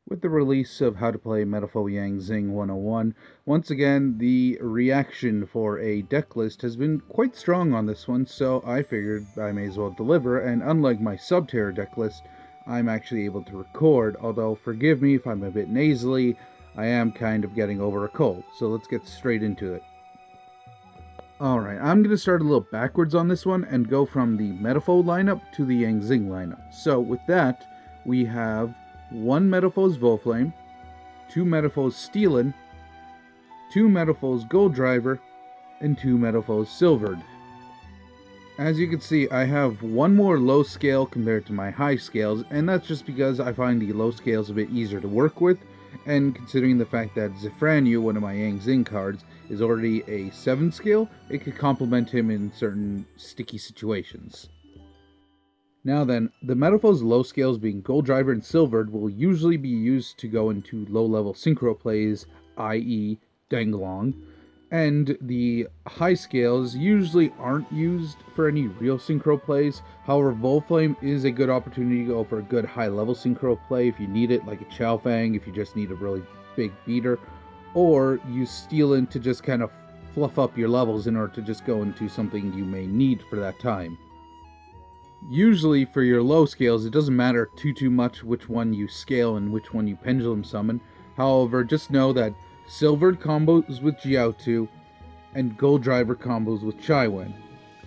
With the release of How to Play Metalfoe Zing 101, once again the reaction for a deck list has been quite strong on this one, so I figured I may as well deliver, and unlike my Subterror deck list, I'm actually able to record, although forgive me if I'm a bit nasally, I am kind of getting over a cold, so let's get straight into it. Alright, I'm going to start a little backwards on this one and go from the Metalfoe lineup to the Zing lineup. So with that, we have one Metalfoe's Volflame, two Metalfoe's Steelin, two Metalfoe's Gold Driver, and two Metalfoe's Silvered. As you can see, I have one more low scale compared to my high scales, and that's just because I find the low scales a bit easier to work with, and considering the fact that Zephyr, one of my Zing cards, is already a 7 scale, it could complement him in certain sticky situations. Now then, the Metalfoe's low scales being Gold Driver and Silvered will usually be used to go into low-level synchro plays, i.e. Danglong, and the high scales usually aren't used for any real synchro plays. However, Volflame is a good opportunity to go for a good high-level synchro play if you need it, like a Chowfang if you just need a really big beater, or use Steelin to just kind of fluff up your levels in order to just go into something you may need for that time. Usually for your low scales, it doesn't matter too much which one you scale and which one you pendulum summon. However, just know that Silvered combos with Jiaotu and Gold Driver combos with Chaiwen.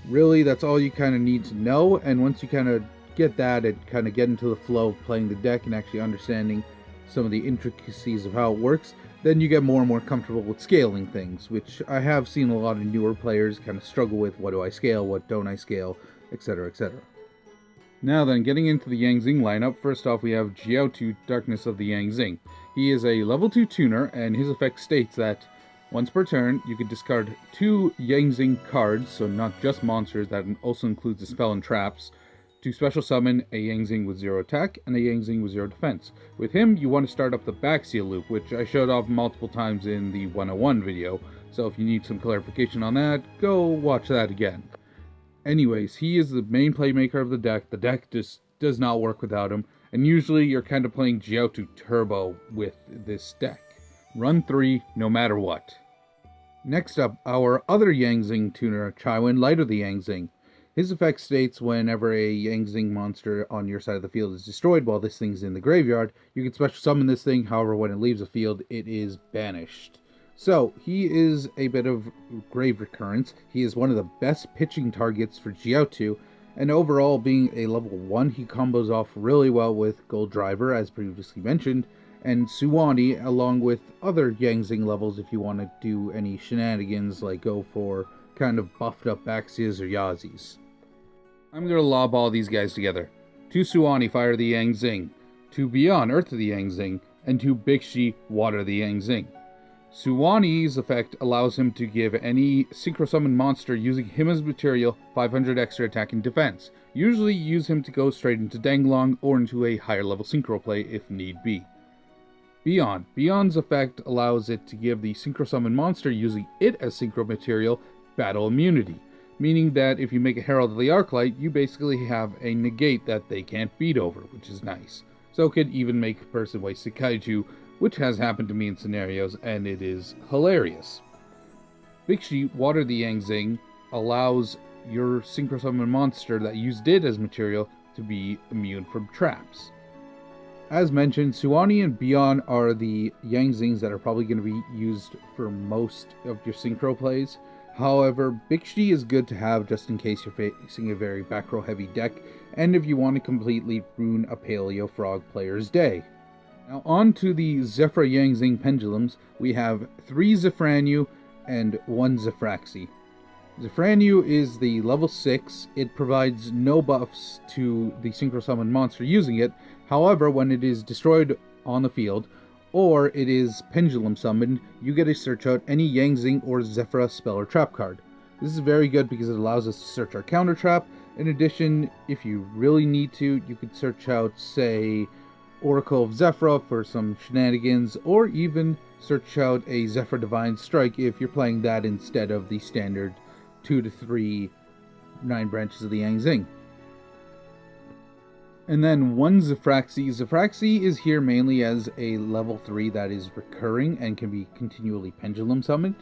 Really, that's all you kind of need to know, and once you kind of get that and kind of get into the flow of playing the deck and actually understanding some of the intricacies of how it works, then you get more and more comfortable with scaling things, which I have seen a lot of newer players kind of struggle with. What do I scale, what don't I scale, etc, etc. Now then, getting into the Zing lineup, first off we have Jiaotu, Darkness of the Zing. He is a level 2 tuner, and his effect states that once per turn, you can discard 2 Zing cards, so not just monsters, that also includes a spell and traps, to special summon a Zing with 0 attack and a Zing with 0 defense. With him, you want to start up the Baxia loop, which I showed off multiple times in the 101 video, so if you need some clarification on that, go watch that again. Anyways, he is the main playmaker of the deck. The deck just does not work without him, and usually you're kind of playing Jiaotu Turbo with this deck. Run 3, no matter what. Next up, our other Zing tuner, Chaiwen, Light of the Zing. His effect states whenever a Zing monster on your side of the field is destroyed while this thing's in the graveyard, you can special summon this thing. However, when it leaves the field, it is banished. So, he is a bit of grave recurrence. He is one of the best pitching targets for Jiaotu, and overall, being a level 1, he combos off really well with Gold Driver, as previously mentioned, and Suwani, along with other Zing levels if you want to do any shenanigans, like go for kind of buffed up Baxias or Yazis. I'm going to lob all these guys together. 2 Suwani, Fire the Zing, 2 Beyond, Earth of the Zing, and 2 Bixi, Water the Zing. Suwani's effect allows him to give any synchro summon monster using him as material 500 extra attack and defense. Usually use him to go straight into Danglong or into a higher level synchro play if need be. Beyond's effect allows it to give the synchro summon monster using it as synchro material battle immunity, meaning that if you make a Herald of the Arclight, you basically have a negate that they can't beat over, which is nice. So it could even make a person waste a Kaiju, which has happened to me in scenarios, and it is hilarious. Bixi, Water the Zing, allows your synchro summon monster that used it as material to be immune from traps. As mentioned, Suwani and Beyond are the Zings that are probably going to be used for most of your synchro plays. However, Bixi is good to have just in case you're facing a very back row heavy deck, and if you want to completely ruin a Paleo Frog player's day. Now on to the Zephyr Zing pendulums, we have 3 Zephranu and 1 Zefraxi. Zephranu is the level 6, it provides no buffs to the synchro summon monster using it. However, when it is destroyed on the field, or it is pendulum summoned, you get to search out any Zing or Zephyr spell or trap card. This is very good because it allows us to search our counter trap. In addition, if you really need to, you could search out, say, Oracle of Zephyr for some shenanigans, or even search out a Zephyr Divine Strike if you're playing that instead of the standard 2 to 3 9 branches of the Zing. And then one Zephyraxi. Zephyraxi is here mainly as a level 3 that is recurring and can be continually pendulum summoned.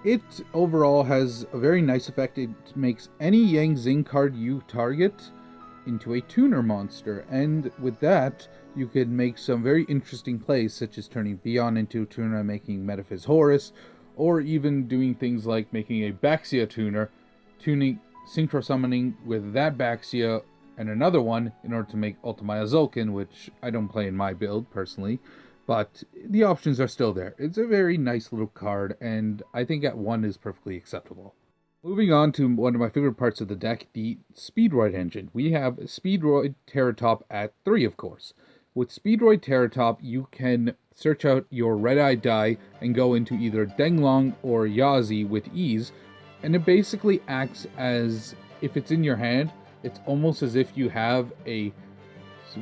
It overall has a very nice effect. It makes any Yang Zing card you target into a tuner monster, and with that, you could make some very interesting plays, such as turning Beyond into a tuner and making Metaphys Horus, or even doing things like making a Baxia tuner, tuning synchro summoning with that Baxia and another one in order to make Ultimaya Zulkin, which I don't play in my build personally, but the options are still there. It's a very nice little card, and I think at 1 is perfectly acceptable. Moving on to one of my favorite parts of the deck, the Speedroid engine. We have Speedroid Terratop at 3, of course. With Speedroid Terratop, you can search out your Red-Eye die and go into either Denglong or Yazi with ease, and it basically acts as, if it's in your hand, it's almost as if you have a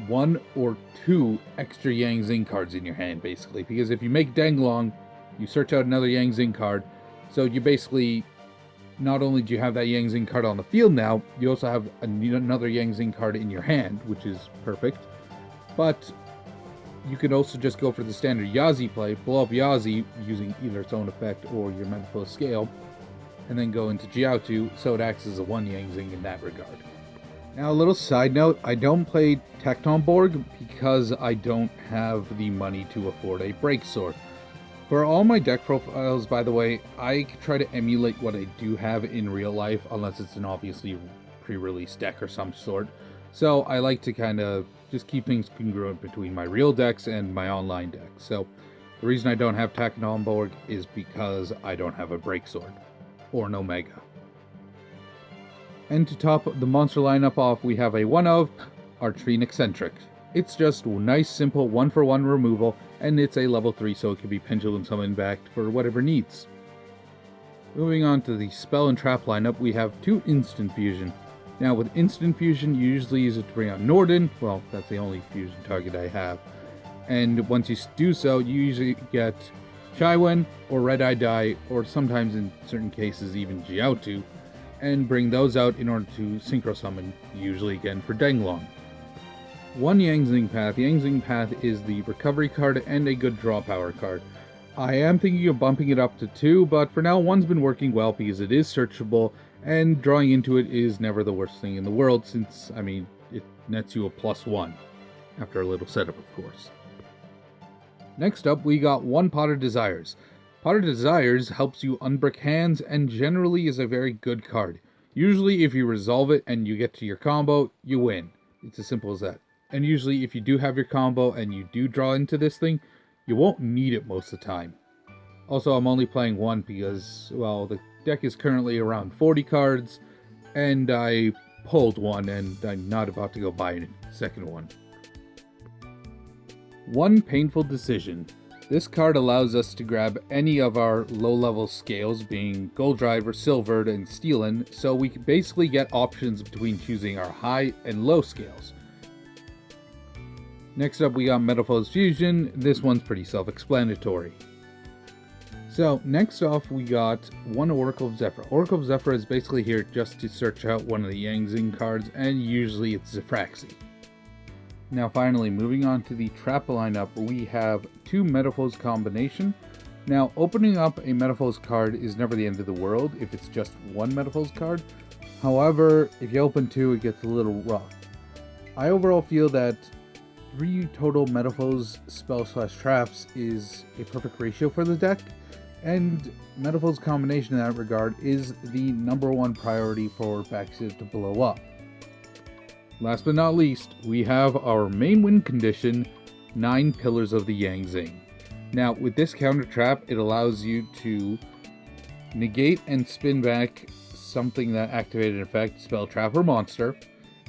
1 or 2 extra Yang Zing cards in your hand, basically. Because if you make Denglong, you search out another Yang Zing card, so you basically, not only do you have that Yang Zing card on the field now, you also have another Yang Zing card in your hand, which is perfect. But you could also just go for the standard Yazi play, blow up Yazi using either its own effect or your Metalfoe scale, and then go into Jiaotu, so it acts as a 1 Yang Zing in that regard. Now, a little side note, I don't play Tectonborg because I don't have the money to afford a break sword. For all my deck profiles, by the way, I try to emulate what I do have in real life, unless it's an obviously pre-release deck or some sort. So I like to kind of just keep things congruent between my real decks and my online decks. So the reason I don't have Tectonborg is because I don't have a break sword, or an Omega. And to top the monster lineup off, we have a 1 of Archfiend Eccentric. It's just nice, simple 1-for-1 removal, and it's a level 3, so it can be pendulum summoned back for whatever needs. Moving on to the spell and trap lineup, we have 2 Instant Fusion. Now, with Instant Fusion, you usually use it to bring out Norden. Well, that's the only fusion target I have. And once you do so, you usually get Chaiwen or Red-Eye Die, or sometimes in certain cases even Jiaotu, and bring those out in order to synchro summon, usually again for Denglong. 1 Yang Zing Path. Yang Zing Path is the recovery card and a good draw power card. I am thinking of bumping it up to 2, but for now 1's been working well because it is searchable, and drawing into it is never the worst thing in the world since, it nets you a +1, after a little setup of course. Next up, we got 1 Pot of Desires. Pot of Desires helps you unbrick hands and generally is a very good card. Usually if you resolve it and you get to your combo, you win. It's as simple as that. And usually if you do have your combo and you do draw into this thing, you won't need it most of the time. Also, I'm only playing 1 because, well, the deck is currently around 40 cards, and I pulled 1 and I'm not about to go buy a second one. 1 Painful Decision. This card allows us to grab any of our low-level scales, being Gold Drive or Silvered and Steelin, so we can basically get options between choosing our high and low scales. Next up, we got Metalfoe's Fusion. This one's pretty self-explanatory. So, next off, we got 1 Oracle of Zephyr. Oracle of Zephyr is basically here just to search out one of the Yang Zing cards, and usually it's Zephyraxi. Now finally, moving on to the trap lineup, we have 2 Metalfoe's combination. Now, opening up a Metalfoe's card is never the end of the world if it's just 1 Metalfoe's card. However, if you open 2, it gets a little rough. I overall feel that 3 total Metalfoe's spell/traps is a perfect ratio for the deck, and Metalfoe's combination in that regard is the #1 priority for Baxia to blow up. Last but not least, we have our main win condition, 9 Pillars of the Yang Zing. Now, with this counter trap, it allows you to negate and spin back something that activated an effect, spell, trap, or monster,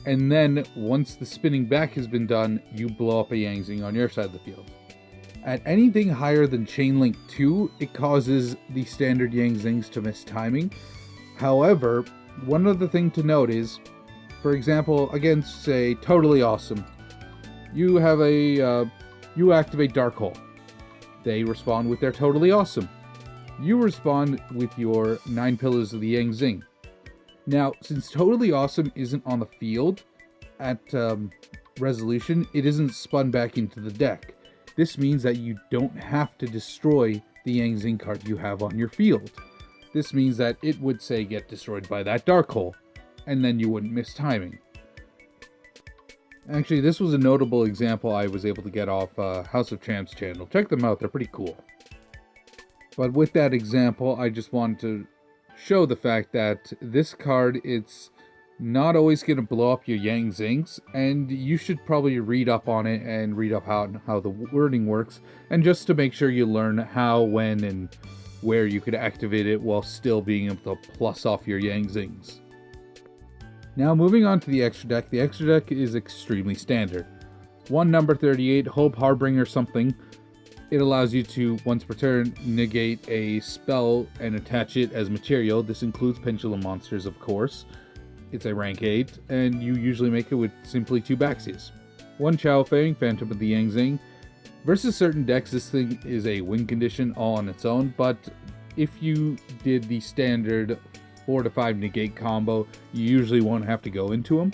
and then once the spinning back has been done, you blow up a Yang Zing on your side of the field. At anything higher than Chain Link 2, it causes the standard Yang Zings to miss timing. However, one other thing to note is, for example, against, say, Totally Awesome, you have you activate Dark Hole. They respond with their Totally Awesome. You respond with your 9 Pillars of the Yang Zing. Now, since Totally Awesome isn't on the field at resolution, it isn't spun back into the deck. This means that you don't have to destroy the Yang Zing card you have on your field. This means that it would, say, get destroyed by that Dark Hole, and then you wouldn't miss timing. Actually, this was a notable example I was able to get off House of Champs channel. Check them out, they're pretty cool. But with that example, I just wanted to show the fact that this card, it's not always going to blow up your Yang Zings, and you should probably read up on it and read up how the wording works, and just to make sure you learn how, when, and where you could activate it while still being able to plus off your Yang Zings. Now moving on to the extra deck. The extra deck is extremely standard. One number 38, Hope Harbinger something. It allows you to, once per turn, negate a spell and attach it as material. This includes Pendulum Monsters, of course. It's a rank 8, and you usually make it with simply 2 Baxias. One Chao Feng, Phantom of the Yang Zing. Versus certain decks, this thing is a win condition all on its own, but if you did the standard 4 to 5 negate combo, you usually won't have to go into them.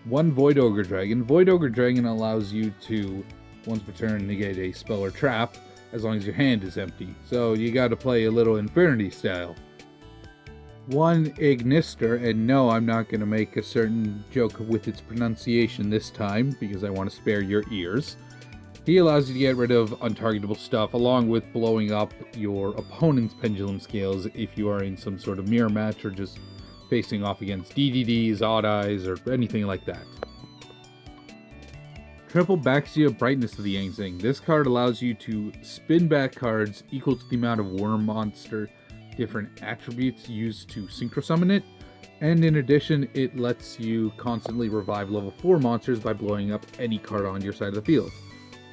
One Void Ogre Dragon. Void Ogre Dragon allows you to, once per turn, negate a spell or trap, as long as your hand is empty. So you gotta play a little Infinity style. One Ignister, and no, I'm not gonna make a certain joke with its pronunciation this time, because I want to spare your ears. He allows you to get rid of untargetable stuff, along with blowing up your opponent's pendulum scales if you are in some sort of mirror match or just facing off against DDDs, Odd Eyes, or anything like that. Triple Baxia Brightness of the Yang Zing. This card allows you to spin back cards equal to the amount of Worm Monster different attributes used to Synchro Summon it, and in addition, it lets you constantly revive level 4 monsters by blowing up any card on your side of the field.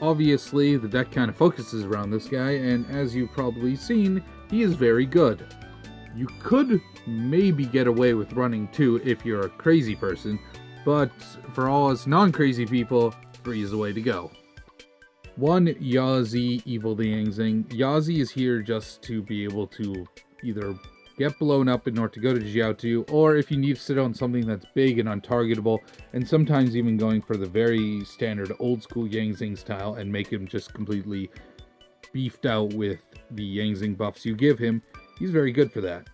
Obviously, the deck kind of focuses around this guy, and as you've probably seen, he is very good. You could maybe get away with running 2 if you're a crazy person, but for all us non-crazy people, 3 is the way to go. One Yazi, Evil the Yang Zing. Yazi is here just to be able to either get blown up in order to go to Jiaotu, or if you need to sit on something that's big and untargetable, and sometimes even going for the very standard old school Yang Zing style and make him just completely beefed out with the Yang Zing buffs you give him, he's very good for that.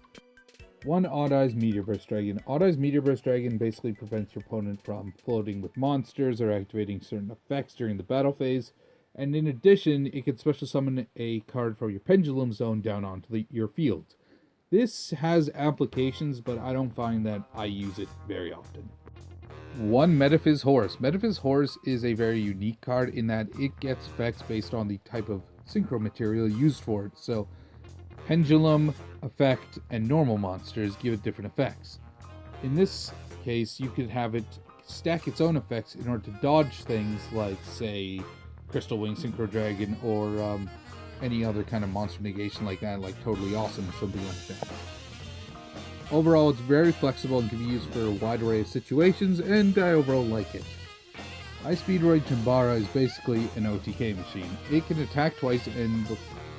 One Odd Eyes Meteor Burst Dragon. Odd Eyes Meteor Burst Dragon basically prevents your opponent from floating with monsters or activating certain effects during the battle phase, and in addition, it can special summon a card from your Pendulum Zone down onto your field. This has applications, but I don't find that I use it very often. One Metaphys Horus. Metaphys Horus is a very unique card in that it gets effects based on the type of synchro material used for it. So, Pendulum, Effect, and normal monsters give it different effects. In this case, you could have it stack its own effects in order to dodge things like, say, Crystal Wing Synchro Dragon, or any other kind of monster negation like that, like Totally Awesome or something like that. Overall, it's very flexible and can be used for a wide array of situations, and I overall like it. High Speed Roid Chambara is basically an OTK machine. It can attack twice, and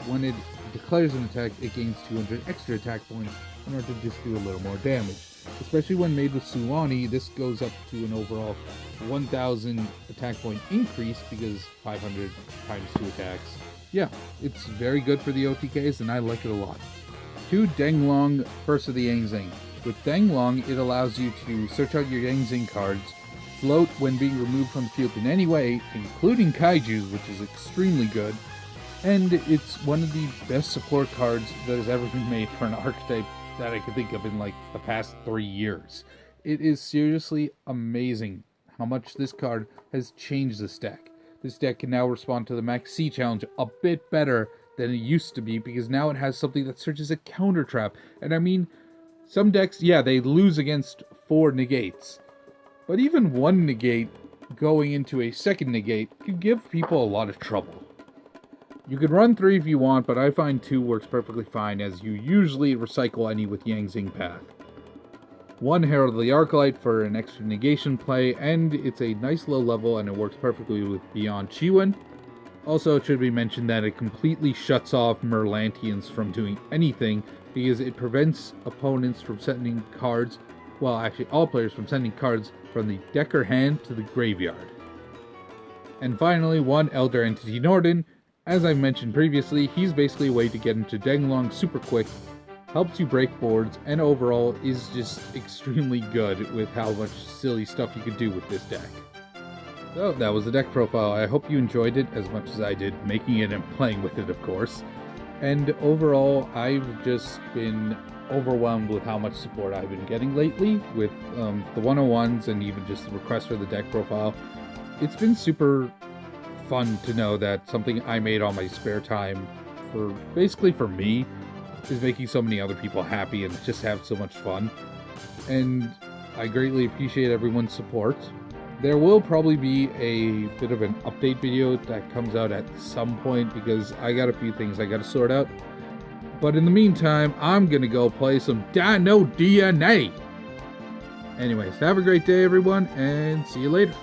when it declares an attack, it gains 200 extra attack points in order to just do a little more damage. Especially when made with Suwani, this goes up to an overall 1000 attack point increase because 500 times 2 attacks. Yeah, it's very good for the OTKs and I like it a lot. 2 Denglong, First of the Yang Zing. With Denglong, it allows you to search out your Yang Zing cards, float when being removed from the field in any way, including Kaijus, which is extremely good, and it's one of the best support cards that has ever been made for an archetype that I could think of in like the past 3 years. It is seriously amazing how much this card has changed this deck. This deck can now respond to the Max C challenge a bit better than it used to be, because now it has something that searches a counter trap. And I mean, some decks, yeah, they lose against 4 negates, but even 1 negate going into a second negate can give people a lot of trouble. You can run 3 if you want, but I find 2 works perfectly fine, as you usually recycle any with Yang Zing path. 1 Herald of the Arclight for an extra negation play, and it's a nice low level and it works perfectly with Beyond Chiwen. Also, it should be mentioned that it completely shuts off Merlantians from doing anything, because it prevents opponents from sending cards, well actually all players from sending cards from the Decker hand to the graveyard. And finally, one Elder Entity Norden. As I mentioned previously, he's basically a way to get into Denglong super quick, helps you break boards, and overall is just extremely good with how much silly stuff you can do with this deck. So that was the deck profile. I hope you enjoyed it as much as I did making it and playing with it, of course. And overall, I've just been overwhelmed with how much support I've been getting lately with the 101s and even just the requests for the deck profile. It's been super fun to know that something I made on my spare time basically for me is making so many other people happy and just have so much fun. And I greatly appreciate everyone's support. There will probably be a bit of an update video that comes out at some point because I got a few things I got to sort out. But in the meantime, I'm going to go play some Dino DNA. Anyways, have a great day, everyone, and see you later.